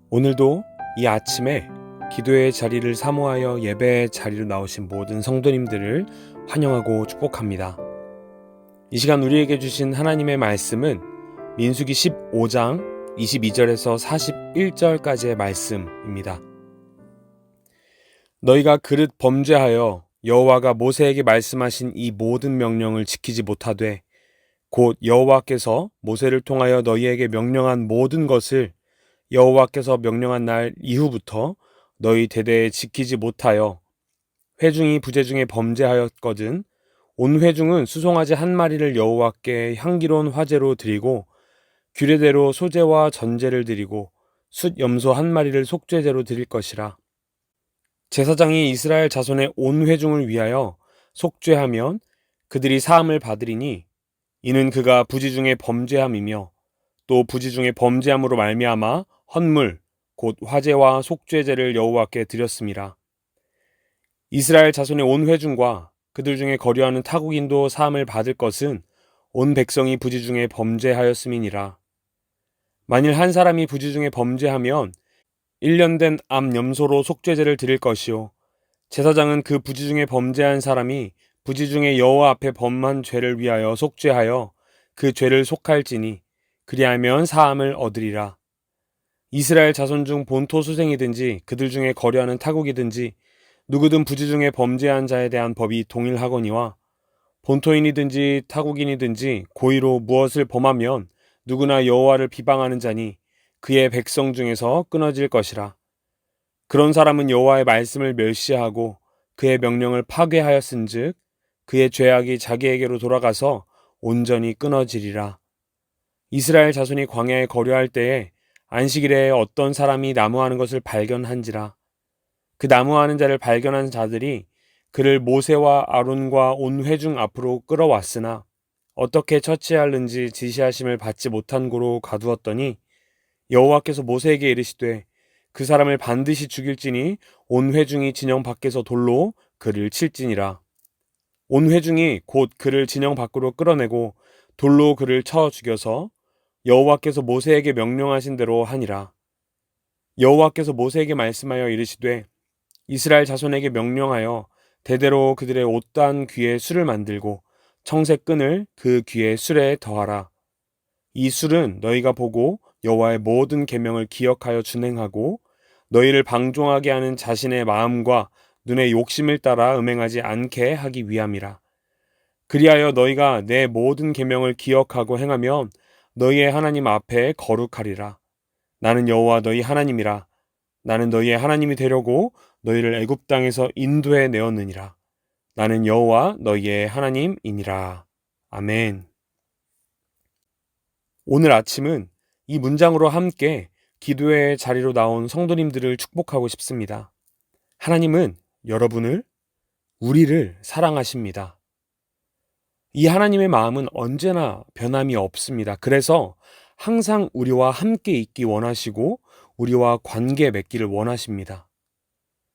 오늘도 이 아침에 기도의 자리를 사모하여 예배의 자리로 나오신 모든 성도님들을 환영하고 축복합니다. 이 시간 우리에게 주신 하나님의 말씀은 민수기 15장 22절에서 41절까지의 말씀입니다. 너희가 그릇 범죄하여 여호와가 모세에게 말씀하신 이 모든 명령을 지키지 못하되 곧 여호와께서 모세를 통하여 너희에게 명령한 모든 것을 여호와께서 명령한 날 이후부터 너희 대대에 지키지 못하여 회중이 부재 중에 범죄하였거든 온 회중은 수송아지 한 마리를 여호와께 향기로운 화제로 드리고 규례대로 소제와 전제를 드리고 숫 염소 한 마리를 속죄제로 드릴 것이라. 제사장이 이스라엘 자손의 온 회중을 위하여 속죄하면 그들이 사함을 받으리니 이는 그가 부지 중에 범죄함이며 또 부지 중에 범죄함으로 말미암아 헌물 곧 화제와 속죄제를 여호와께 드렸음이라. 이스라엘 자손의 온 회중과 그들 중에 거류하는 타국인도 사함을 받을 것은 온 백성이 부지 중에 범죄하였음이니라. 만일 한 사람이 부지 중에 범죄하면 1년 된 암 염소로 속죄제를 드릴 것이요 제사장은 그 부지 중에 범죄한 사람이 부지 중에 여호와 앞에 범한 죄를 위하여 속죄하여 그 죄를 속할지니 그리하면 사함을 얻으리라. 이스라엘 자손 중 본토 수생이든지 그들 중에 거류하는 타국이든지 누구든 부지 중에 범죄한 자에 대한 법이 동일하거니와 본토인이든지 타국인이든지 고의로 무엇을 범하면 누구나 여호와를 비방하는 자니 그의 백성 중에서 끊어질 것이라. 그런 사람은 여호와의 말씀을 멸시하고 그의 명령을 파괴하였은즉 그의 죄악이 자기에게로 돌아가서 온전히 끊어지리라. 이스라엘 자손이 광야에 거류할 때에 안식일에 어떤 사람이 나무하는 것을 발견한지라. 그 나무하는 자를 발견한 자들이 그를 모세와 아론과 온 회중 앞으로 끌어왔으나 어떻게 처치하는지 지시하심을 받지 못한 고로 가두었더니 여호와께서 모세에게 이르시되 그 사람을 반드시 죽일지니 온 회중이 진영 밖에서 돌로 그를 칠지니라. 온 회중이 곧 그를 진영 밖으로 끌어내고 돌로 그를 쳐 죽여서 여호와께서 모세에게 명령하신 대로 하니라. 여호와께서 모세에게 말씀하여 이르시되 이스라엘 자손에게 명령하여 대대로 그들의 옷단 귀에 술을 만들고 청색 끈을 그 귀에 술에 더하라. 이 술은 너희가 보고 여호와의 모든 계명을 기억하여 준행하고 너희를 방종하게 하는 자신의 마음과 눈의 욕심을 따라 음행하지 않게 하기 위함이라. 그리하여 너희가 내 모든 계명을 기억하고 행하면 너희의 하나님 앞에 거룩하리라. 나는 여호와 너희 하나님이라. 나는 너희의 하나님이 되려고 너희를 애굽 땅에서 인도해 내었느니라. 나는 여호와 너희의 하나님이니라. 아멘. 오늘 아침은 이 문장으로 함께 기도의 자리로 나온 성도님들을 축복하고 싶습니다. 하나님은 여러분을, 우리를 사랑하십니다. 이 하나님의 마음은 언제나 변함이 없습니다. 그래서 항상 우리와 함께 있기 원하시고 우리와 관계 맺기를 원하십니다.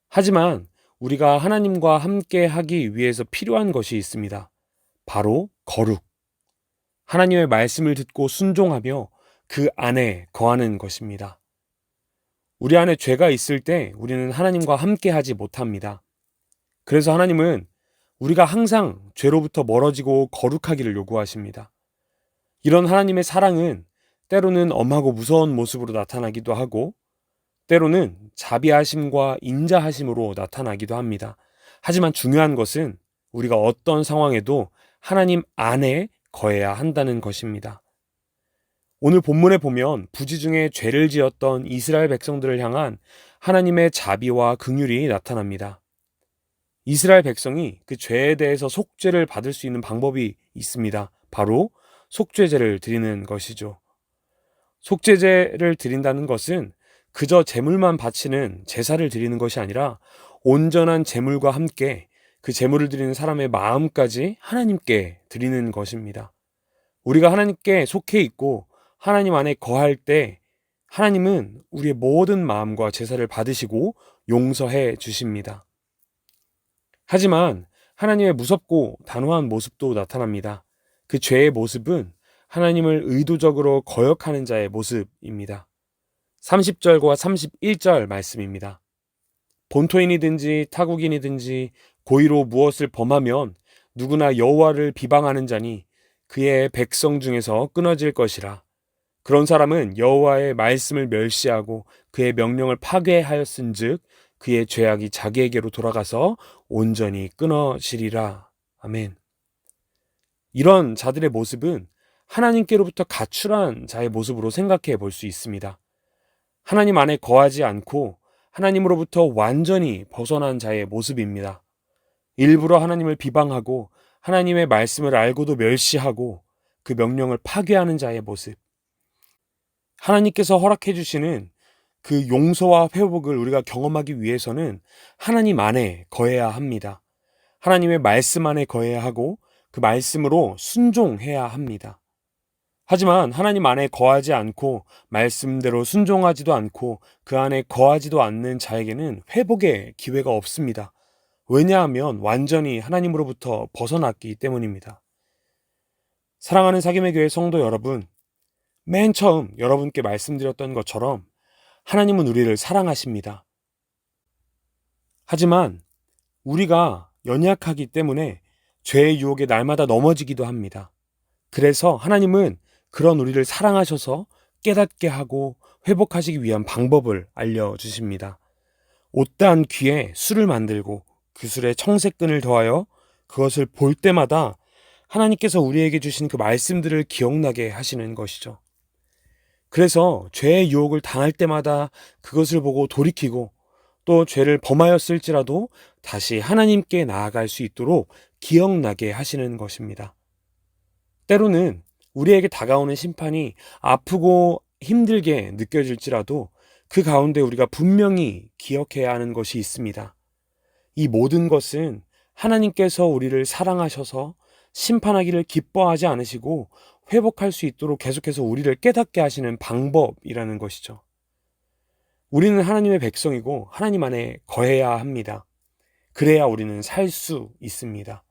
하지만 우리가 하나님과 함께 하기 위해서 필요한 것이 있습니다. 바로 거룩. 하나님의 말씀을 듣고 순종하며 그 안에 거하는 것입니다. 우리 안에 죄가 있을 때 우리는 하나님과 함께 하지 못합니다. 그래서 하나님은 우리가 항상 죄로부터 멀어지고 거룩하기를 요구하십니다. 이런 하나님의 사랑은 때로는 엄하고 무서운 모습으로 나타나기도 하고 때로는 자비하심과 인자하심으로 나타나기도 합니다. 하지만 중요한 것은 우리가 어떤 상황에도 하나님 안에 거해야 한다는 것입니다. 오늘 본문에 보면 부지 중에 죄를 지었던 이스라엘 백성들을 향한 하나님의 자비와 긍휼이 나타납니다. 이스라엘 백성이 그 죄에 대해서 속죄를 받을 수 있는 방법이 있습니다. 바로 속죄제를 드리는 것이죠. 속죄제를 드린다는 것은 그저 제물만 바치는 제사를 드리는 것이 아니라 온전한 제물과 함께 그 제물을 드리는 사람의 마음까지 하나님께 드리는 것입니다. 우리가 하나님께 속해 있고 하나님 안에 거할 때 하나님은 우리의 모든 마음과 제사를 받으시고 용서해 주십니다. 하지만 하나님의 무섭고 단호한 모습도 나타납니다. 그 죄의 모습은 하나님을 의도적으로 거역하는 자의 모습입니다. 30절과 31절 말씀입니다. 본토인이든지 타국인이든지 고의로 무엇을 범하면 누구나 여호와를 비방하는 자니 그의 백성 중에서 끊어질 것이라. 그런 사람은 여호와의 말씀을 멸시하고 그의 명령을 파괴하였은즉 그의 죄악이 자기에게로 돌아가서 온전히 끊어지리라. 아멘. 이런 자들의 모습은 하나님께로부터 가출한 자의 모습으로 생각해 볼 수 있습니다. 하나님 안에 거하지 않고 하나님으로부터 완전히 벗어난 자의 모습입니다. 일부러 하나님을 비방하고 하나님의 말씀을 알고도 멸시하고 그 명령을 파괴하는 자의 모습. 하나님께서 허락해 주시는 그 용서와 회복을 우리가 경험하기 위해서는 하나님 안에 거해야 합니다. 하나님의 말씀 안에 거해야 하고 그 말씀으로 순종해야 합니다. 하지만 하나님 안에 거하지 않고 말씀대로 순종하지도 않고 그 안에 거하지도 않는 자에게는 회복의 기회가 없습니다. 왜냐하면 완전히 하나님으로부터 벗어났기 때문입니다. 사랑하는 사귐의 교회 성도 여러분, 맨 처음 여러분께 말씀드렸던 것처럼 하나님은 우리를 사랑하십니다. 하지만 우리가 연약하기 때문에 죄의 유혹에 날마다 넘어지기도 합니다. 그래서 하나님은 그런 우리를 사랑하셔서 깨닫게 하고 회복하시기 위한 방법을 알려주십니다. 옷단 귀에 술을 만들고 그 술에 청색근을 더하여 그것을 볼 때마다 하나님께서 우리에게 주신 그 말씀들을 기억나게 하시는 것이죠. 그래서 죄의 유혹을 당할 때마다 그것을 보고 돌이키고 또 죄를 범하였을지라도 다시 하나님께 나아갈 수 있도록 기억나게 하시는 것입니다. 때로는 우리에게 다가오는 심판이 아프고 힘들게 느껴질지라도 그 가운데 우리가 분명히 기억해야 하는 것이 있습니다. 이 모든 것은 하나님께서 우리를 사랑하셔서 심판하기를 기뻐하지 않으시고 회복할 수 있도록 계속해서 우리를 깨닫게 하시는 방법이라는 것이죠. 우리는 하나님의 백성이고 하나님 안에 거해야 합니다. 그래야 우리는 살 수 있습니다.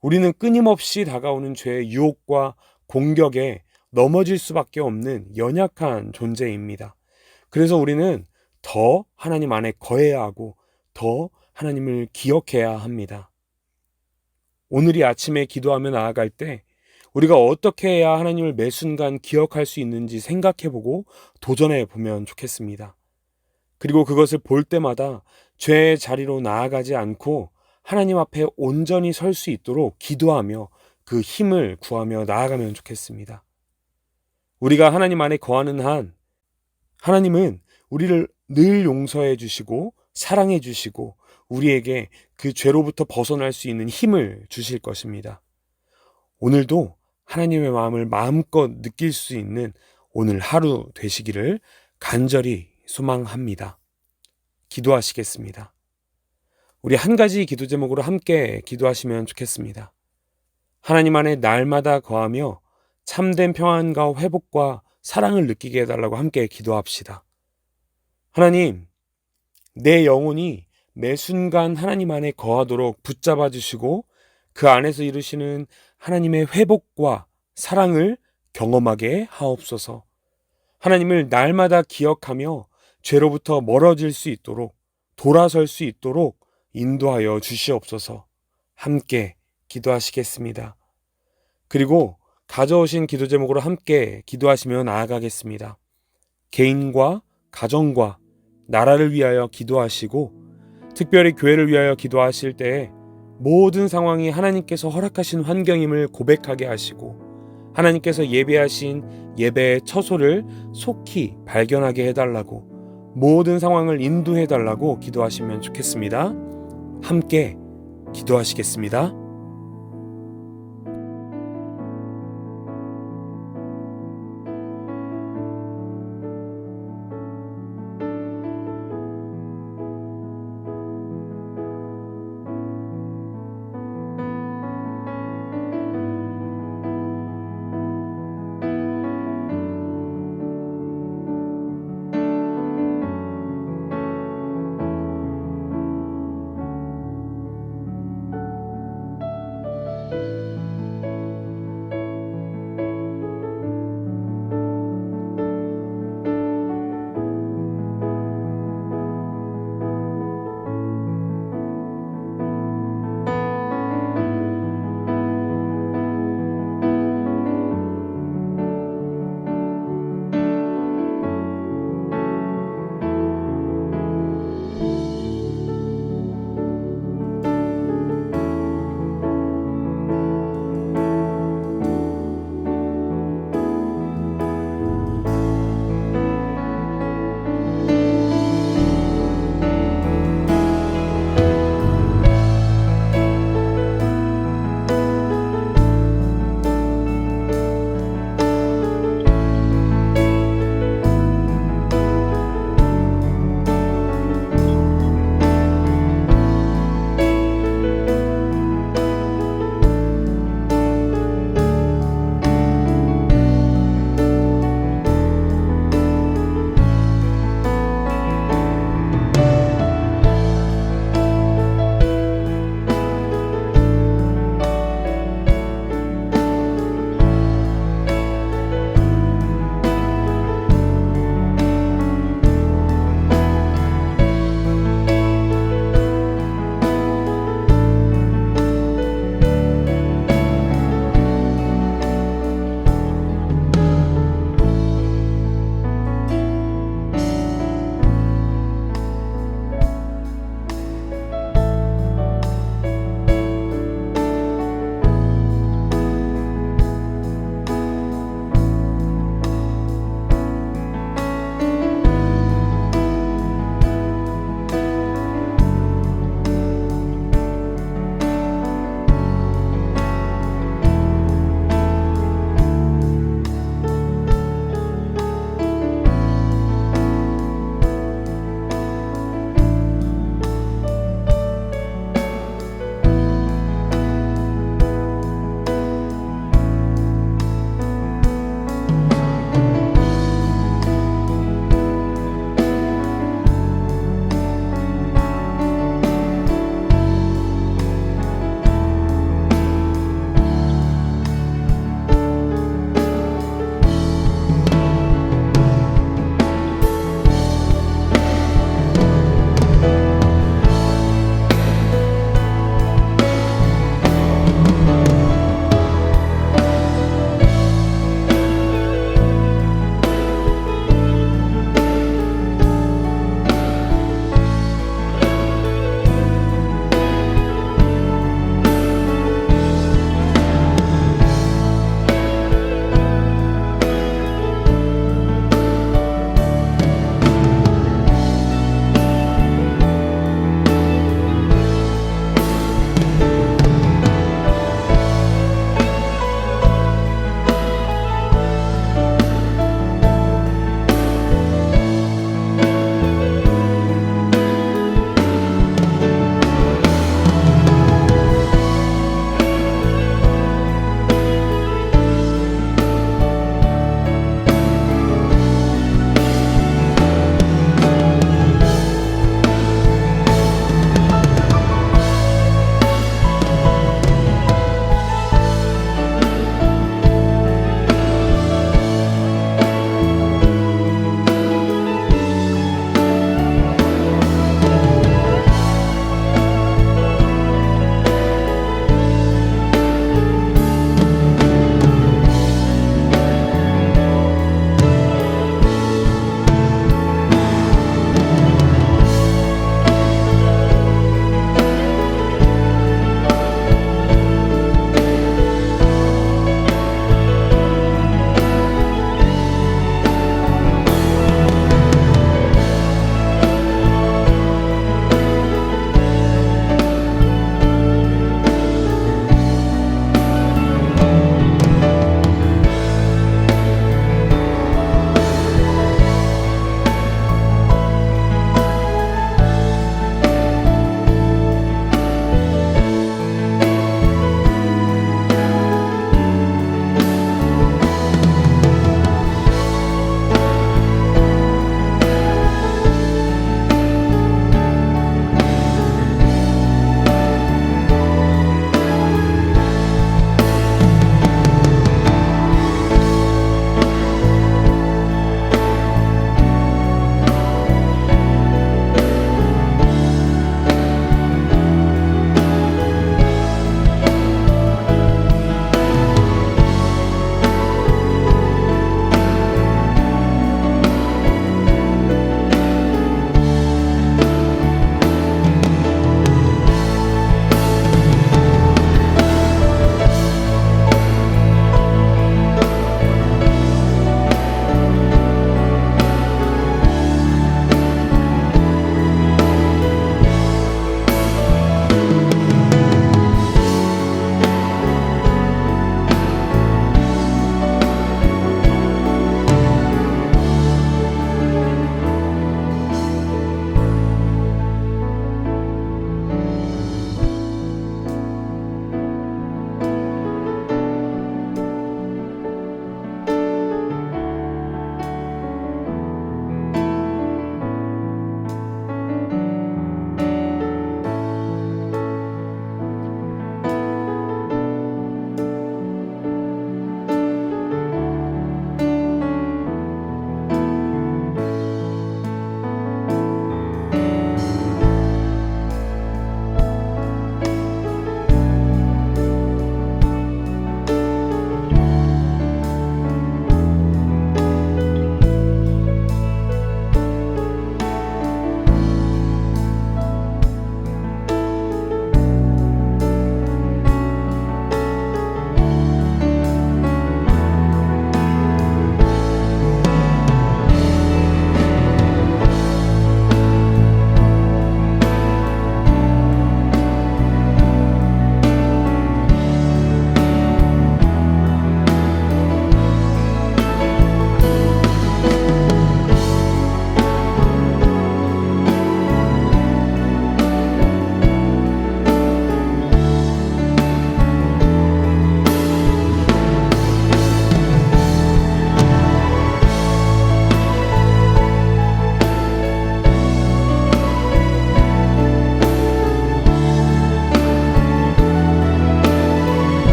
우리는 끊임없이 다가오는 죄의 유혹과 공격에 넘어질 수밖에 없는 연약한 존재입니다. 그래서 우리는 더 하나님 안에 거해야 하고 더 하나님을 기억해야 합니다. 오늘 이 아침에 기도하며 나아갈 때 우리가 어떻게 해야 하나님을 매 순간 기억할 수 있는지 생각해보고 도전해 보면 좋겠습니다. 그리고 그것을 볼 때마다 죄의 자리로 나아가지 않고 하나님 앞에 온전히 설 수 있도록 기도하며 그 힘을 구하며 나아가면 좋겠습니다. 우리가 하나님 안에 거하는 한 하나님은 우리를 늘 용서해 주시고 사랑해 주시고 우리에게 그 죄로부터 벗어날 수 있는 힘을 주실 것입니다. 오늘도 하나님의 마음을 마음껏 느낄 수 있는 오늘 하루 되시기를 간절히 소망합니다. 기도하시겠습니다. 우리 한 가지 기도 제목으로 함께 기도하시면 좋겠습니다. 하나님 안에 날마다 거하며 참된 평안과 회복과 사랑을 느끼게 해달라고 함께 기도합시다. 하나님, 내 영혼이 매 순간 하나님 안에 거하도록 붙잡아 주시고 그 안에서 이루시는 하나님의 회복과 사랑을 경험하게 하옵소서. 하나님을 날마다 기억하며 죄로부터 멀어질 수 있도록 돌아설 수 있도록 인도하여 주시옵소서. 함께 기도하시겠습니다. 그리고 가져오신 기도 제목으로 함께 기도하시며 나아가겠습니다. 개인과 가정과 나라를 위하여 기도하시고 특별히 교회를 위하여 기도하실 때에 모든 상황이 하나님께서 허락하신 환경임을 고백하게 하시고 하나님께서 예배하신 예배의 처소를 속히 발견하게 해달라고 모든 상황을 인도해달라고 기도하시면 좋겠습니다. 함께 기도하시겠습니다.